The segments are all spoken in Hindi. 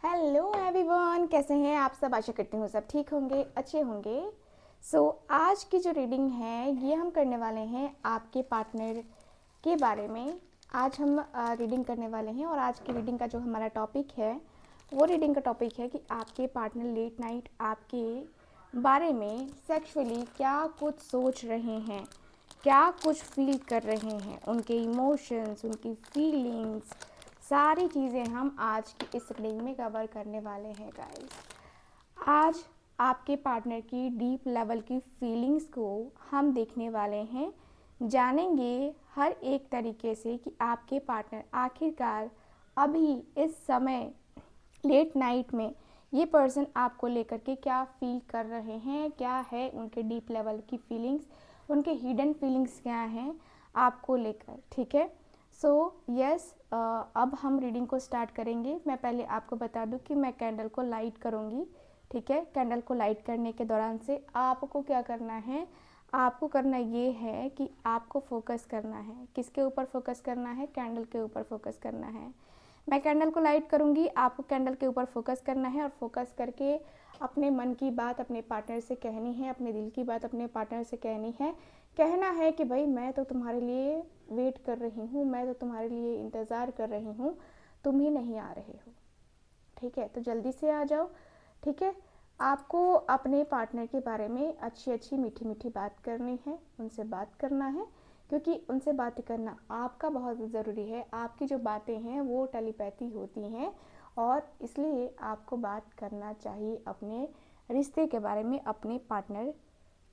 हेलो एवरीवन, कैसे हैं आप सब। आशा करती हूँ सब ठीक होंगे, अच्छे होंगे। आज की जो रीडिंग है ये हम करने वाले हैं आपके पार्टनर के बारे में। आज हम रीडिंग करने वाले हैं और आज की रीडिंग का जो हमारा टॉपिक है वो रीडिंग का टॉपिक है कि आपके पार्टनर लेट नाइट आपके बारे में सेक्सुअली क्या कुछ सोच रहे हैं, क्या कुछ फील कर रहे हैं, उनके इमोशंस, उनकी फीलिंग्स, सारी चीज़ें हम आज की इस रीडिंग में कवर करने वाले हैं गाइस। आज आपके पार्टनर की डीप लेवल की फीलिंग्स को हम देखने वाले हैं, जानेंगे हर एक तरीके से कि आपके पार्टनर आखिरकार अभी इस समय लेट नाइट में ये पर्सन आपको लेकर के क्या फील कर रहे हैं, क्या है उनके डीप लेवल की फीलिंग्स, उनके हिडन फीलिंग्स क्या हैं आपको लेकर। ठीक है। यस, अब हम रीडिंग को स्टार्ट करेंगे। मैं पहले आपको बता दूं कि मैं कैंडल को लाइट करूंगी। ठीक है। कैंडल को लाइट करने के दौरान से आपको क्या करना है, आपको करना ये है कि आपको फोकस करना है। किसके ऊपर फोकस करना है? कैंडल के ऊपर फोकस करना है। मैं कैंडल को लाइट करूंगी, आपको कैंडल के ऊपर फोकस करना है और फोकस करके अपने मन की बात अपने पार्टनर से कहनी है, अपने दिल की बात अपने पार्टनर से कहनी है। कहना है कि भाई मैं तो तुम्हारे लिए वेट कर रही हूँ, मैं तो तुम्हारे लिए इंतज़ार कर रही हूँ, तुम ही नहीं आ रहे हो। ठीक है, तो जल्दी से आ जाओ। ठीक है। आपको अपने पार्टनर के बारे में अच्छी अच्छी मीठी मीठी बात करनी है, उनसे बात करना है, क्योंकि उनसे बात करना आपका बहुत ज़रूरी है। आपकी जो बातें हैं वो टेलीपैथी होती हैं और इसलिए आपको बात करना चाहिए अपने रिश्ते के बारे में, अपने पार्टनर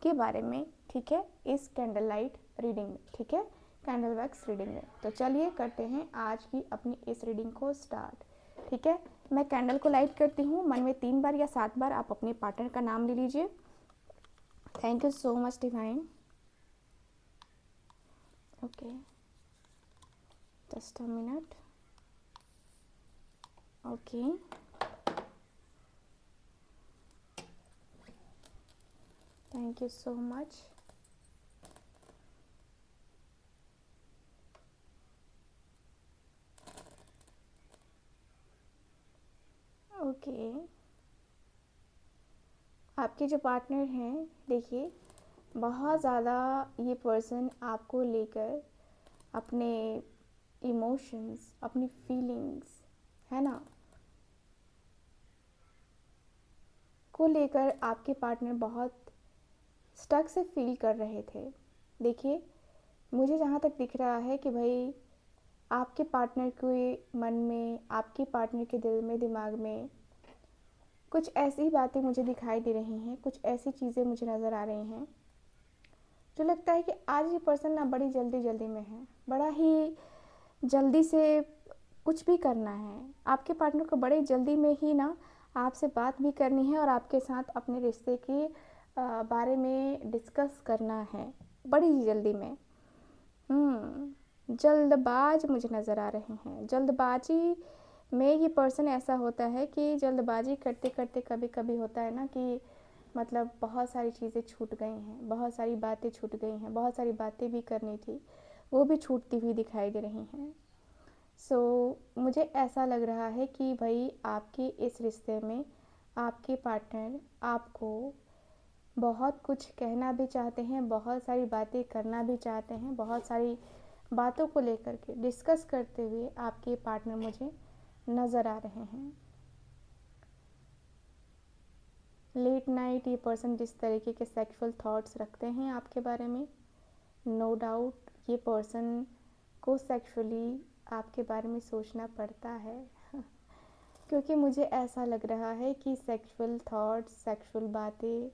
के बारे में। ठीक है, इस कैंडल लाइट रीडिंग में। ठीक है, कैंडल वैक्स रीडिंग में। तो चलिए करते हैं आज की अपनी इस रीडिंग को स्टार्ट। ठीक है, मैं कैंडल को लाइट करती हूँ। मन में 3 बार या 7 बार आप अपने पार्टनर का नाम ले लीजिए। Thank you so much divine. Okay, just a minute. Okay, thank you so much. Okay, आपके जो पार्टनर हैं, देखिए बहुत ज़्यादा ये पर्सन आपको लेकर अपने इमोशंस, अपनी फीलिंग्स, है ना, को लेकर आपके पार्टनर बहुत स्टक से फील कर रहे थे। देखिए, मुझे जहाँ तक दिख रहा है कि भाई आपके पार्टनर के मन में, आपके पार्टनर के दिल में, दिमाग में कुछ ऐसी बातें मुझे दिखाई दे रही हैं, कुछ ऐसी चीज़ें मुझे नज़र आ रही हैं जो लगता है कि आज ये पर्सन ना बड़ी जल्दी जल्दी में है, बड़ा ही जल्दी से कुछ भी करना है। आपके पार्टनर को बड़े जल्दी में ही ना आपसे बात भी करनी है और आपके साथ अपने रिश्ते के बारे में डिस्कस करना है बड़ी ही जल्दी में। जल्दबाज मुझे नज़र आ रहे हैं। जल्दबाजी में ये पर्सन ऐसा होता है कि जल्दबाजी करते करते कभी कभी होता है ना कि मतलब बहुत सारी चीज़ें छूट गई हैं, बहुत सारी बातें छूट गई हैं, बहुत सारी बातें भी करनी थी, वो भी छूटती हुई दिखाई दे रही हैं। मुझे ऐसा लग रहा है कि भाई आपके इस रिश्ते में आपके पार्टनर आपको बहुत कुछ कहना भी चाहते हैं, बहुत सारी बातें करना भी चाहते हैं, बहुत सारी बातों को लेकर के डिस्कस करते हुए आपके पार्टनर मुझे नज़र आ रहे हैं। लेट नाइट ये पर्सन जिस तरीके के सेक्सुअल थॉट्स रखते हैं आपके बारे में, नो डाउट ये पर्सन को सेक्सुअली आपके बारे में सोचना पड़ता है क्योंकि मुझे ऐसा लग रहा है कि सेक्सुअल थॉट्स, सेक्सुअल बातें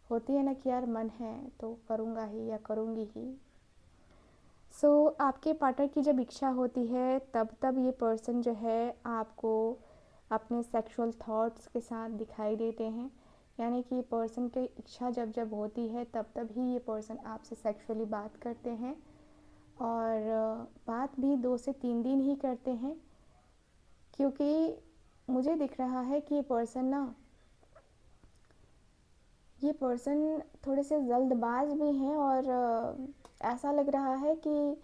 होती है ना कि यार मन है तो करूँगा ही या करूँगी ही। आपके पार्टनर की जब इच्छा होती है तब तब ये पर्सन जो है आपको अपने सेक्सुअल थॉट्स के साथ दिखाई देते हैं। यानी कि पर्सन की इच्छा जब जब होती है तब तब ही ये पर्सन आपसे सेक्सुअली बात करते हैं और बात भी 2 से 3 दिन ही करते हैं, क्योंकि मुझे दिख रहा है कि ये पर्सन थोड़े से जल्दबाज भी हैं और ऐसा लग रहा है कि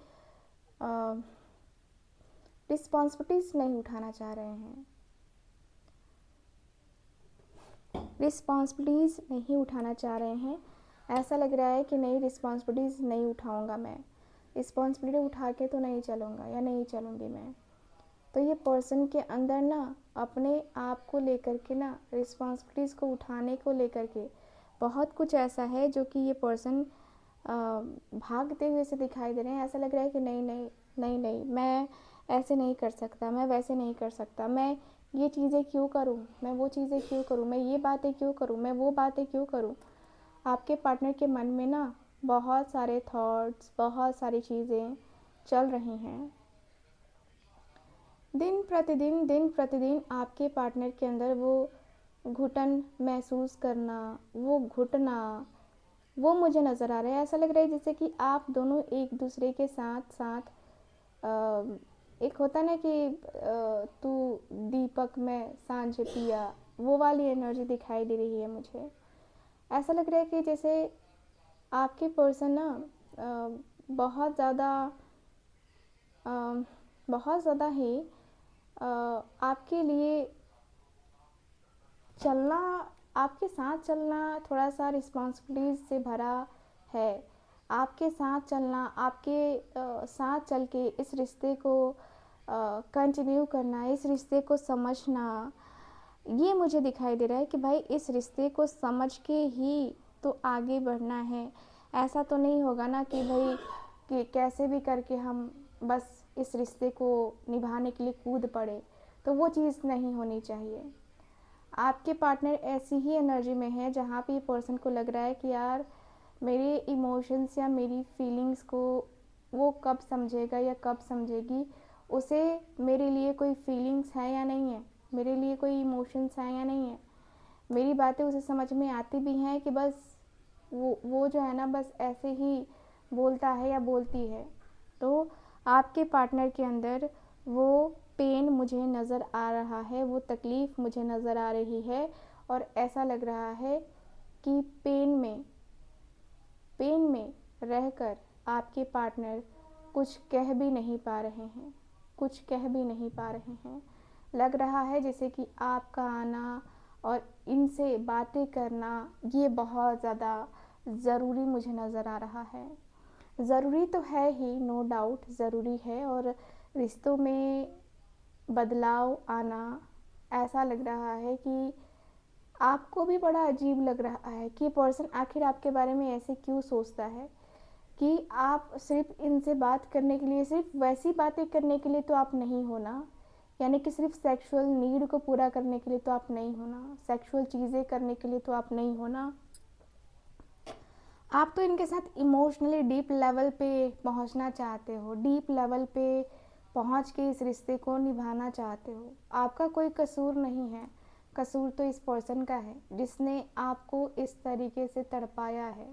रिस्पॉन्सिबिलिटीज़ नहीं उठाना चाह रहे हैं। रिस्पॉन्सिबिलिटीज़ नहीं उठाना चाह रहे हैं। ऐसा लग रहा है कि नहीं, रिस्पॉन्सिबिलिटीज़ नहीं उठाऊंगा मैं, रिस्पॉन्सिबिलिटी उठा के तो नहीं चलूँगा या नहीं चलूँगी मैं। तो ये पर्सन के अंदर ना अपने आप को लेकर के ना, रिस्पॉन्सिबिलिटीज़ को उठाने को लेकर के बहुत कुछ ऐसा है जो कि ये पर्सन भागते हुए से दिखाई दे रहे हैं। ऐसा लग रहा है कि नहीं नहीं नहीं नहीं, मैं ऐसे नहीं कर सकता, मैं वैसे नहीं कर सकता, मैं ये चीज़ें क्यों करूँ, मैं वो चीज़ें क्यों करूँ, मैं ये बातें क्यों करूँ, मैं वो बातें क्यों करूँ। आपके पार्टनर के मन में ना बहुत सारे थॉट्स, बहुत सारी चीज़ें चल रही हैं। दिन प्रतिदिन आपके पार्टनर के अंदर वो घुटन महसूस करना, वो घुटना, वो मुझे नज़र आ रहा है। ऐसा लग रहा है जैसे कि आप दोनों एक दूसरे के साथ साथ एक होता ना कि तू दीपक में सांझ पिया, वो वाली एनर्जी दिखाई दे रही है मुझे। ऐसा लग रहा है कि जैसे आपके पर्सन ना बहुत ज़्यादा अ, बहुत ज़्यादा ही आपके लिए चलना, आपके साथ चलना थोड़ा सा रिस्पॉन्सिबिलिटीज़ से भरा है। आपके साथ चलना, आपके साथ चल के इस रिश्ते को कंटिन्यू करना, इस रिश्ते को समझना, ये मुझे दिखाई दे रहा है कि भाई इस रिश्ते को समझ के ही तो आगे बढ़ना है। ऐसा तो नहीं होगा ना कि भाई कि कैसे भी करके हम बस इस रिश्ते को निभाने के लिए कूद पड़े, तो वो चीज़ नहीं होनी चाहिए। आपके पार्टनर ऐसी ही एनर्जी में है जहाँ पे पर्सन को लग रहा है कि यार मेरे इमोशंस या मेरी फीलिंग्स को वो कब समझेगा या कब समझेगी, उसे मेरे लिए कोई फीलिंग्स है या नहीं है, मेरे लिए कोई इमोशंस हैं या नहीं है, मेरी बातें उसे समझ में आती भी हैं कि बस वो जो है ना बस ऐसे ही बोलता है या बोलती है। तो आपके पार्टनर के अंदर वो पेन मुझे नज़र आ रहा है, वो तकलीफ़ मुझे नज़र आ रही है, और ऐसा लग रहा है कि पेन में रहकर आपके पार्टनर कुछ कह भी नहीं पा रहे हैं, कुछ कह भी नहीं पा रहे हैं। लग रहा है जैसे कि आपका आना और इनसे बातें करना ये बहुत ज़्यादा ज़रूरी मुझे नज़र आ रहा है। ज़रूरी तो है ही, नो डाउट ज़रूरी है, और रिश्तों में बदलाव आना, ऐसा लग रहा है कि आपको भी बड़ा अजीब लग रहा है कि पर्सन आखिर आपके बारे में ऐसे क्यों सोचता है कि आप सिर्फ इनसे बात करने के लिए, सिर्फ वैसी बातें करने के लिए तो आप नहीं हो ना, यानी कि सिर्फ सेक्सुअल नीड को पूरा करने के लिए तो आप नहीं हो ना, सेक्सुअल चीज़ें करने के लिए तो आप नहीं हो ना, आप तो इनके साथ इमोशनली डीप लेवल पे पहुंचना चाहते हो, डीप लेवल पे पहुंच के इस रिश्ते को निभाना चाहते हो। आपका कोई कसूर नहीं है, कसूर तो इस पर्सन का है जिसने आपको इस तरीके से तड़पाया है।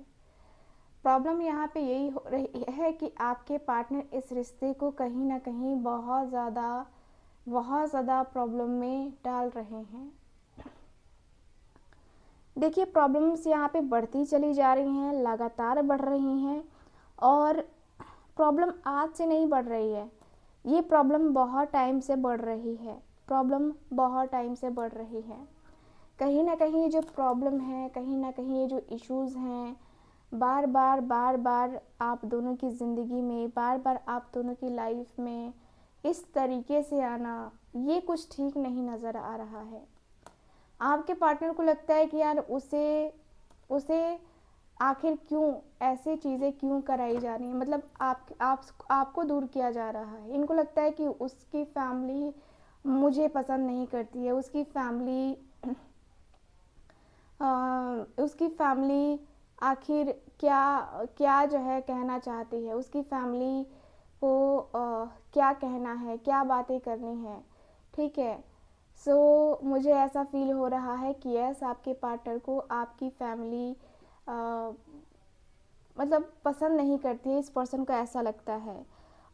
प्रॉब्लम यहाँ पे यही हो रही है कि आपके पार्टनर इस रिश्ते को कहीं ना कहीं बहुत ज़्यादा प्रॉब्लम में डाल रहे हैं। देखिए, प्रॉब्लम्स यहाँ पे बढ़ती चली जा रही हैं, लगातार बढ़ रही हैं, और प्रॉब्लम आज से नहीं बढ़ रही है, ये प्रॉब्लम बहुत टाइम से बढ़ रही है, प्रॉब्लम बहुत टाइम से बढ़ रही है। कहीं ना कहीं जो प्रॉब्लम है, कहीं ना कहीं ये जो इश्यूज़ हैं, बार बार आप दोनों की ज़िंदगी में, बार बार आप दोनों की लाइफ में इस तरीके से आना, ये कुछ ठीक नहीं नज़र आ रहा है। आपके पार्टनर को लगता है कि यार उसे उसे आखिर क्यों ऐसे चीज़ें क्यों कराई जा रही हैं, मतलब आपको दूर किया जा रहा है। इनको लगता है कि उसकी फैमिली मुझे पसंद नहीं करती है, उसकी फैमिली आखिर क्या क्या जो है कहना चाहती है, उसकी फैमिली को क्या कहना है, क्या बातें करनी है, ठीक है। मुझे ऐसा फील हो रहा है कि यस, आपके पार्टनर को आपकी फैमिली मतलब पसंद नहीं करती है, इस पर्सन को ऐसा लगता है।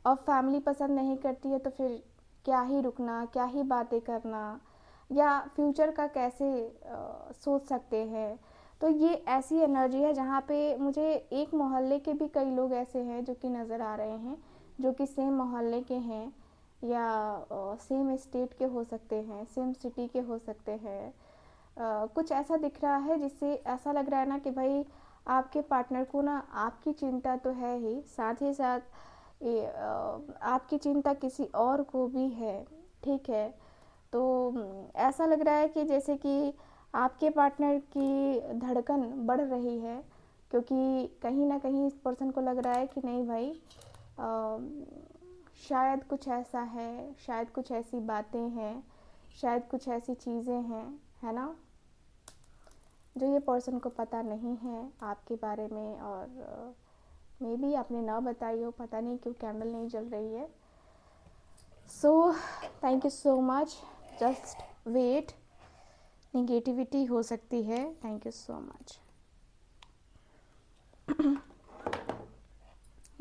और फैमिली पसंद नहीं करती है तो फिर क्या ही रुकना, क्या ही बातें करना, या फ्यूचर का कैसे सोच सकते हैं। तो ये ऐसी एनर्जी है जहाँ पे मुझे एक मोहल्ले के भी कई लोग ऐसे हैं जो कि नज़र आ रहे हैं, जो कि सेम मोहल्ले के हैं, या सेम स्टेट के हो सकते हैं, सेम सिटी के हो सकते हैं, कुछ ऐसा दिख रहा है जिससे ऐसा लग रहा है ना कि भाई आपके पार्टनर को ना आपकी चिंता तो है ही, साथ ही साथ आपकी चिंता किसी और को भी है, ठीक है। तो ऐसा लग रहा है कि जैसे कि आपके पार्टनर की धड़कन बढ़ रही है, क्योंकि कहीं ना कहीं इस पर्सन को लग रहा है कि नहीं भाई, शायद कुछ ऐसा है, शायद कुछ ऐसी बातें हैं, शायद कुछ ऐसी चीज़ें हैं, है ना, जो ये पर्सन को पता नहीं है आपके बारे में, और मे बी आपने ना बताई हो, पता नहीं क्यों कैंडल नहीं जल रही है। So thank you so much, just wait, negativity हो सकती है। Thank you so much.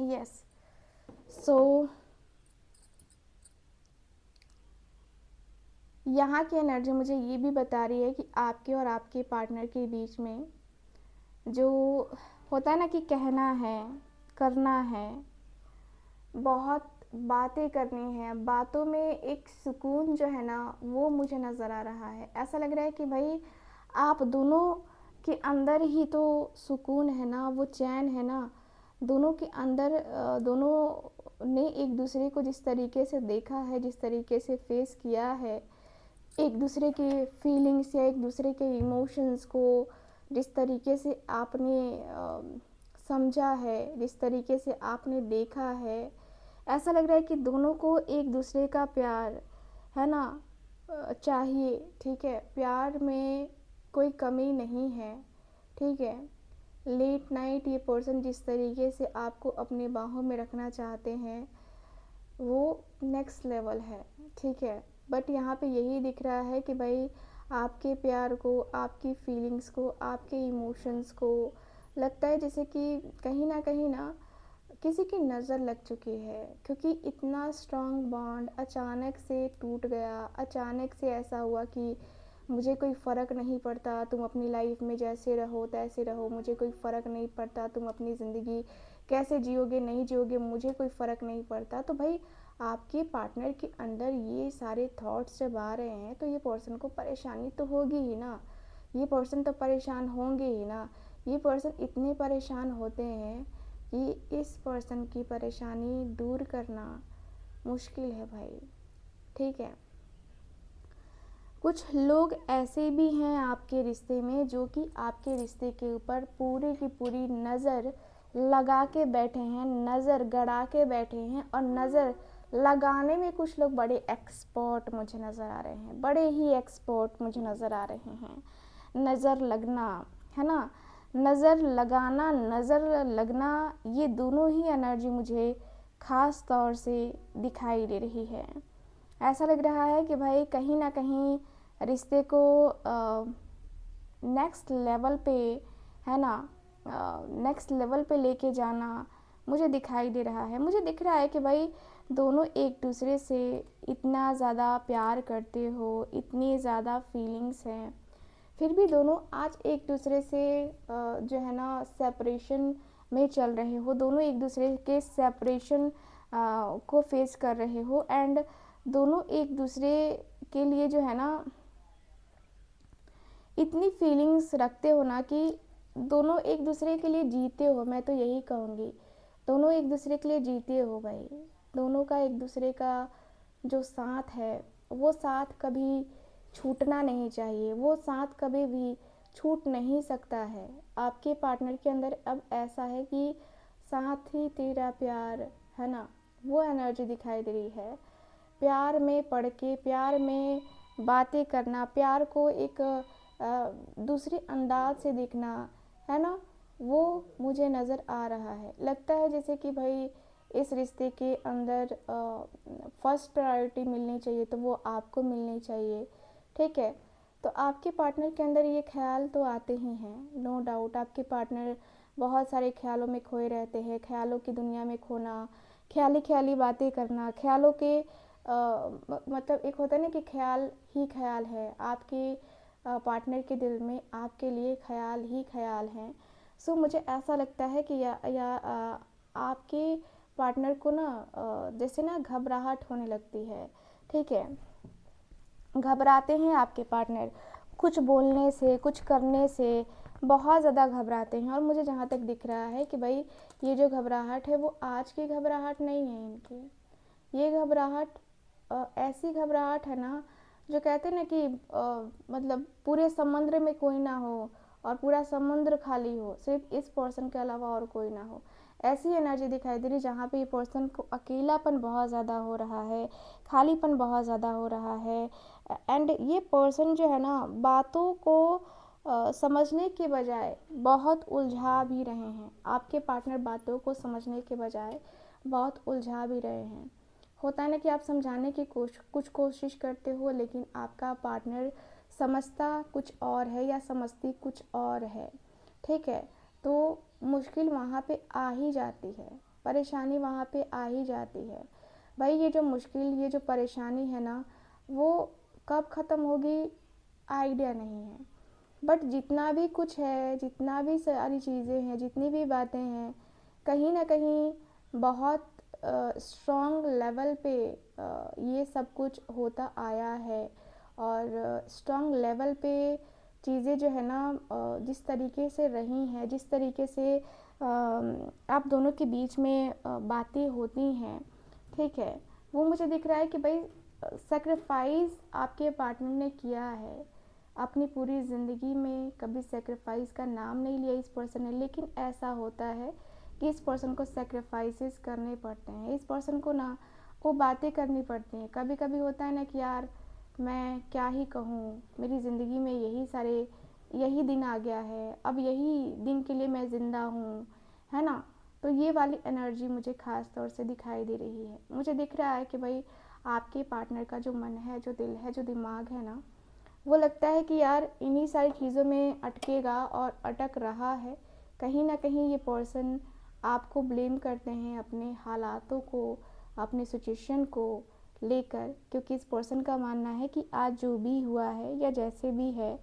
Yes, so यहाँ की एनर्जी मुझे ये भी बता रही है कि आपके और आपके पार्टनर के बीच में जो होता है ना कि कहना है, करना है, बहुत बातें करनी है, बातों में एक सुकून जो है ना वो मुझे नज़र आ रहा है। ऐसा लग रहा है कि भाई आप दोनों के अंदर ही तो सुकून है ना, वो चैन है ना, दोनों के अंदर। दोनों ने एक दूसरे को जिस तरीके से देखा है, जिस तरीके से फेस किया है, एक दूसरे के फीलिंग्स या एक दूसरे के इमोशंस को जिस तरीके से आपने समझा है, जिस तरीके से आपने देखा है, ऐसा लग रहा है कि दोनों को एक दूसरे का प्यार है ना चाहिए, ठीक है। प्यार में कोई कमी नहीं है, ठीक है। लेट नाइट ये पर्सन जिस तरीके से आपको अपनी बाहों में रखना चाहते हैं वो नेक्स्ट लेवल है, ठीक है। बट यहाँ पे यही दिख रहा है कि भाई आपके प्यार को, आपकी फीलिंग्स को, आपके इमोशंस को लगता है जैसे कि कहीं ना किसी की नज़र लग चुकी है, क्योंकि इतना स्ट्रॉन्ग बॉन्ड अचानक से टूट गया। अचानक से ऐसा हुआ कि मुझे कोई फ़र्क नहीं पड़ता, तुम अपनी लाइफ में जैसे रहो तैसे रहो, मुझे कोई फ़र्क नहीं पड़ता, तुम अपनी ज़िंदगी कैसे जियोगे नहीं जियोगे, मुझे कोई फ़र्क नहीं पड़ता। तो भाई आपके पार्टनर के अंदर ये सारे थॉट्स जब आ रहे हैं तो ये पर्सन को परेशानी तो होगी ही ना, ये पर्सन तो परेशान होंगे ही ना। ये पर्सन इतने परेशान होते हैं कि इस पर्सन की परेशानी दूर करना मुश्किल है भाई, ठीक है। कुछ लोग ऐसे भी हैं आपके रिश्ते में जो कि आपके रिश्ते के ऊपर पूरी की पूरी नज़र लगा के बैठे हैं, नज़र गड़ा के बैठे हैं, और नज़र लगाने में कुछ लोग बड़े एक्सपर्ट मुझे नज़र आ रहे हैं, बड़े ही एक्सपर्ट मुझे नज़र आ रहे हैं। नज़र लगना, है ना, नज़र लगाना, नज़र लगना, ये दोनों ही एनर्जी मुझे ख़ास तौर से दिखाई दे रही है। ऐसा लग रहा है कि भाई कहीं ना कहीं रिश्ते को नेक्स्ट लेवल पे, है ना, नेक्स्ट लेवल पे लेके जाना मुझे दिखाई दे रहा है। मुझे दिख रहा है कि भाई दोनों एक दूसरे से इतना ज़्यादा प्यार करते हो, इतनी ज़्यादा फीलिंग्स हैं, फिर भी दोनों आज एक दूसरे से जो है ना सेपरेशन में चल रहे हो, दोनों एक दूसरे के सेपरेशन को फेस कर रहे हो, एंड दोनों एक दूसरे के लिए जो है ना इतनी फीलिंग्स रखते हो ना कि दोनों एक दूसरे के लिए जीते हो। मैं तो यही कहूँगी, दोनों एक दूसरे के लिए जीते हो भाई। दोनों का एक दूसरे का जो साथ है वो साथ कभी छूटना नहीं चाहिए, वो साथ कभी भी छूट नहीं सकता है। आपके पार्टनर के अंदर अब ऐसा है कि साथ ही तेरा प्यार, है ना, वो एनर्जी दिखाई दे रही है। प्यार में पड़ के, प्यार में बातें करना, प्यार को एक दूसरे अंदाज से देखना, है ना, वो मुझे नज़र आ रहा है। लगता है जैसे कि भाई इस रिश्ते के अंदर फर्स्ट प्रायोरिटी मिलनी चाहिए तो वो आपको मिलनी चाहिए, ठीक है। तो आपके पार्टनर के अंदर ये ख्याल तो आते ही हैं, नो डाउट। आपके पार्टनर बहुत सारे ख्यालों में खोए रहते हैं, ख्यालों की दुनिया में खोना, ख्याली ख्याली बातें करना, ख्यालों के मतलब एक होता है ना कि ख्याल ही ख्याल है, आपके पार्टनर के दिल में आपके लिए ख्याल ही ख्याल हैं। सो मुझे ऐसा लगता है कि आपके पार्टनर को ना जैसे ना घबराहट होने लगती है, ठीक है, घबराते हैं आपके पार्टनर। कुछ बोलने से, कुछ करने से बहुत ज़्यादा घबराते हैं। और मुझे जहाँ तक दिख रहा है कि भाई ये जो घबराहट है वो आज की घबराहट नहीं है इनकी। ये घबराहट ऐसी घबराहट है ना, जो कहते हैं ना कि मतलब पूरे समुद्र में कोई ना हो और पूरा समुद्र खाली हो, सिर्फ इस पर्सन के अलावा और कोई ना हो, ऐसी एनर्जी दिखाई दे रही, जहाँ पे ये पर्सन को अकेलापन बहुत ज़्यादा हो रहा है, खालीपन बहुत ज़्यादा हो रहा है। एंड ये पर्सन जो है ना, बातों को समझने के बजाय बहुत उलझा भी रहे हैं। आपके पार्टनर बातों को समझने के बजाय बहुत उलझा भी रहे हैं। होता है ना कि आप समझाने की कुछ कोशिश करते हो, लेकिन आपका पार्टनर समझता कुछ और है या समझती कुछ और है। ठीक है, तो मुश्किल वहाँ पे आ ही जाती है, परेशानी वहाँ पे आ ही जाती है। भाई ये जो मुश्किल, ये जो परेशानी है ना, वो कब ख़त्म होगी आइडिया नहीं है। बट जितना भी कुछ है, जितना भी सारी चीज़ें हैं, जितनी भी बातें हैं, कहीं ना कहीं बहुत स्ट्रॉन्ग लेवल पे ये सब कुछ होता आया है। और स्ट्रॉन्ग लेवल पे चीज़ें जो है ना, जिस तरीके से रही हैं, जिस तरीके से आप दोनों के बीच में बातें होती हैं, ठीक है, वो मुझे दिख रहा है कि भाई सेक्रीफाइस आपके पार्टनर ने किया है। अपनी पूरी ज़िंदगी में कभी सेक्रीफाइस का नाम नहीं लिया इस पर्सन ने, लेकिन ऐसा होता है कि इस पर्सन को सेक्रीफाइसेस करने पड़ते हैं। इस पर्सन को ना वो बातें करनी पड़ती हैं। कभी कभी होता है ना कि यार मैं क्या ही कहूँ, मेरी ज़िंदगी में यही दिन आ गया है, अब यही दिन के लिए मैं ज़िंदा हूँ, है ना। तो ये वाली एनर्जी मुझे ख़ास तौर से दिखाई दे रही है। मुझे दिख रहा है कि भाई आपके पार्टनर का जो मन है, जो दिल है, जो दिमाग है ना, वो लगता है कि यार इन्हीं सारी चीज़ों में अटकेगा और अटक रहा है। कहीं ना कहीं ये पर्सन आपको ब्लेम करते हैं अपने हालातों को, अपने सिचुएशन को लेकर, क्योंकि इस पर्सन का मानना है कि आज जो भी हुआ है या जैसे भी है,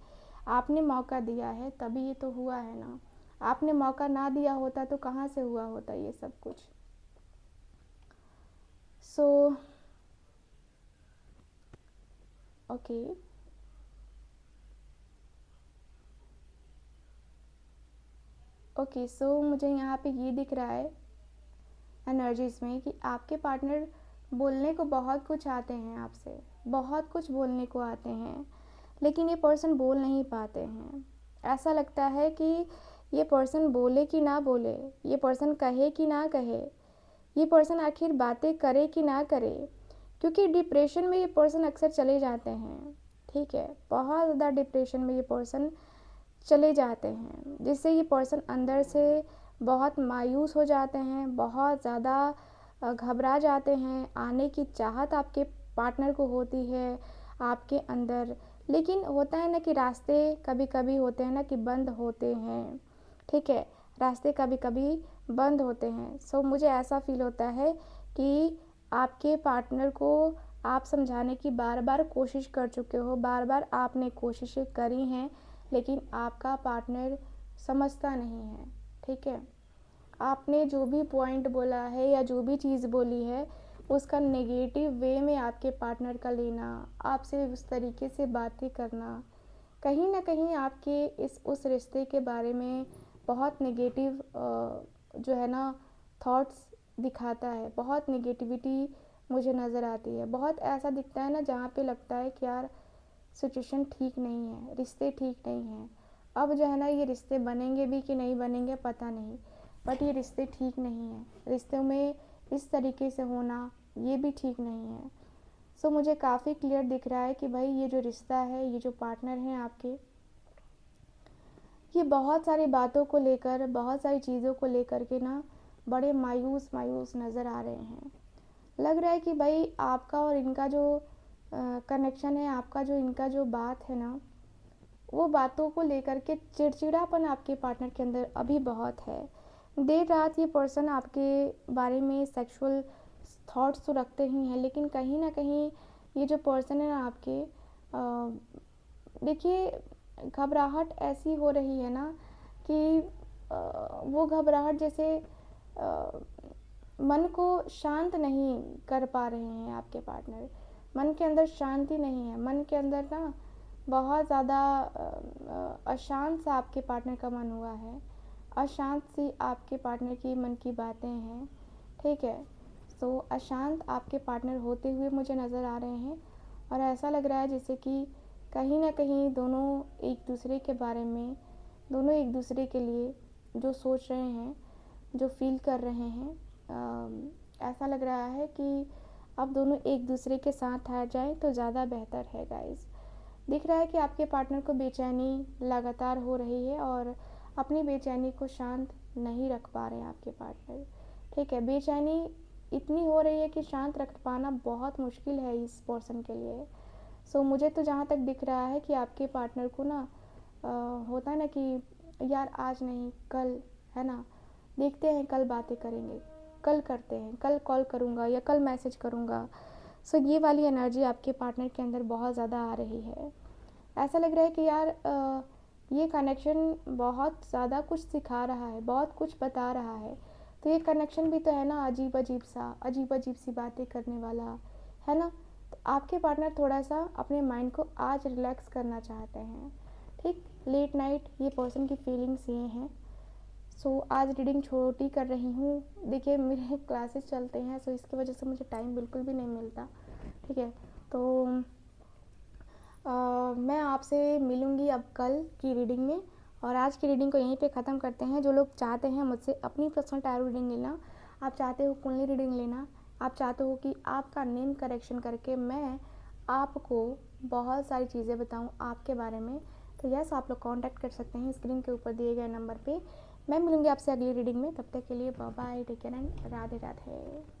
आपने मौका दिया है तभी ये तो हुआ है ना। आपने मौका ना दिया होता तो कहाँ से हुआ होता ये सब कुछ। सो ओके, ओके, सो मुझे यहाँ पे ये दिख रहा है एनर्जीज में कि आपके पार्टनर बोलने को बहुत कुछ आते हैं आपसे, बहुत कुछ बोलने को आते हैं, लेकिन ये पर्सन बोल नहीं पाते हैं। ऐसा लगता है कि ये पर्सन बोले कि ना बोले, ये पर्सन कहे कि ना कहे, ये पर्सन आखिर बातें करे कि ना करे, क्योंकि डिप्रेशन में ये पर्सन अक्सर चले जाते हैं। ठीक है, बहुत ज़्यादा डिप्रेशन में ये पर्सन चले जाते हैं, जिससे ये पर्सन अंदर से बहुत मायूस हो जाते हैं, बहुत ज़्यादा घबरा जाते हैं। आने की चाहत आपके पार्टनर को होती है आपके अंदर, लेकिन होता है ना कि रास्ते कभी कभी होते हैं ना कि बंद होते हैं। ठीक है, रास्ते कभी कभी बंद होते हैं। सो मुझे ऐसा फील होता है कि आपके पार्टनर को आप समझाने की बार बार कोशिश कर चुके हो, बार बार आपने कोशिशें करी हैं, लेकिन आपका पार्टनर समझता नहीं है। ठीक है, आपने जो भी पॉइंट बोला है या जो भी चीज़ बोली है, उसका नेगेटिव वे में आपके पार्टनर का लेना, आपसे उस तरीके से बातें करना, कहीं ना कहीं आपके उस रिश्ते के बारे में बहुत नेगेटिव जो है ना थॉट्स दिखाता है। बहुत नेगेटिविटी मुझे नज़र आती है। बहुत ऐसा दिखता है ना जहाँ पे लगता है कि यार सिचुएशन ठीक नहीं है, रिश्ते ठीक नहीं हैं। अब जो है ना ये रिश्ते बनेंगे भी कि नहीं बनेंगे पता नहीं, बट ये रिश्ते ठीक नहीं हैं। रिश्तों में इस तरीके से होना ये भी ठीक नहीं है। सो मुझे काफ़ी क्लियर दिख रहा है कि भाई ये जो रिश्ता है, ये जो पार्टनर हैं आपके, ये बहुत सारी बातों को लेकर, बहुत सारी चीज़ों को लेकर के ना बड़े मायूस मायूस नज़र आ रहे हैं। लग रहा है कि भाई आपका और इनका जो कनेक्शन है, आपका जो इनका जो बात है ना, वो बातों को लेकर के चिड़चिड़ापन आपके पार्टनर के अंदर अभी बहुत है। देर रात ये पर्सन आपके बारे में सेक्सुअल थॉट्स तो रखते ही हैं, लेकिन कहीं ना कहीं ये जो पर्सन है ना आपके, देखिए घबराहट ऐसी हो रही है ना कि वो घबराहट जैसे मन को शांत नहीं कर पा रहे हैं आपके पार्टनर। मन के अंदर शांति नहीं है, मन के अंदर ना बहुत ज़्यादा अशांत सा आपके पार्टनर का मन हुआ है, अशांत सी आपके पार्टनर की मन की बातें हैं, ठीक है। सो अशांत आपके पार्टनर होते हुए मुझे नज़र आ रहे हैं, और ऐसा लग रहा है जैसे कि कहीं ना कहीं दोनों एक दूसरे के बारे में, दोनों एक दूसरे के लिए जो सोच रहे हैं, जो फील कर रहे हैं, ऐसा लग रहा है कि अब दोनों एक दूसरे के साथ आ जाए तो ज़्यादा बेहतर है गाइस। दिख रहा है कि आपके पार्टनर को बेचैनी लगातार हो रही है, और अपनी बेचैनी को शांत नहीं रख पा रहे हैं आपके पार्टनर, ठीक है। बेचैनी इतनी हो रही है कि शांत रख पाना बहुत मुश्किल है इस पर्सन के लिए। सो मुझे तो जहाँ तक दिख रहा है कि आपके पार्टनर को ना होता है ना कि यार आज नहीं कल, है ना, देखते हैं, कल बातें करेंगे, कल करते हैं, कल कॉल करूँगा या कल मैसेज करूँगा। सो ये वाली एनर्जी आपके पार्टनर के अंदर बहुत ज़्यादा आ रही है। ऐसा लग रहा है कि यार ये कनेक्शन बहुत ज़्यादा कुछ सिखा रहा है, बहुत कुछ बता रहा है। तो ये कनेक्शन भी तो है ना, अजीब अजीब सी बातें करने वाला, है ना। तो आपके पार्टनर थोड़ा सा अपने माइंड को आज रिलैक्स करना चाहते हैं, ठीक। लेट नाइट ये पर्सन की फीलिंग्स ये हैं। सो आज रीडिंग छोटी कर रही हूँ, देखिए मेरे क्लासेस चलते हैं, सो इसकी वजह से मुझे टाइम बिल्कुल भी नहीं मिलता, ठीक है। तो मैं आपसे मिलूँगी अब कल की रीडिंग में, और आज की रीडिंग को यहीं पे ख़त्म करते हैं। जो लोग चाहते हैं मुझसे अपनी पर्सनल टैरो रीडिंग लेना, आप चाहते हो कुंडली रीडिंग लेना, आप चाहते हो कि आपका नेम करेक्शन करके मैं आपको बहुत सारी चीज़ें बताऊं आपके बारे में, तो यस आप लोग कांटेक्ट कर सकते हैं स्क्रीन के ऊपर दिए गए नंबर पे। मैं मिलूँगी आपसे अगली रीडिंग में, तब तक के लिए bye bye, take care and Radhe Radhe.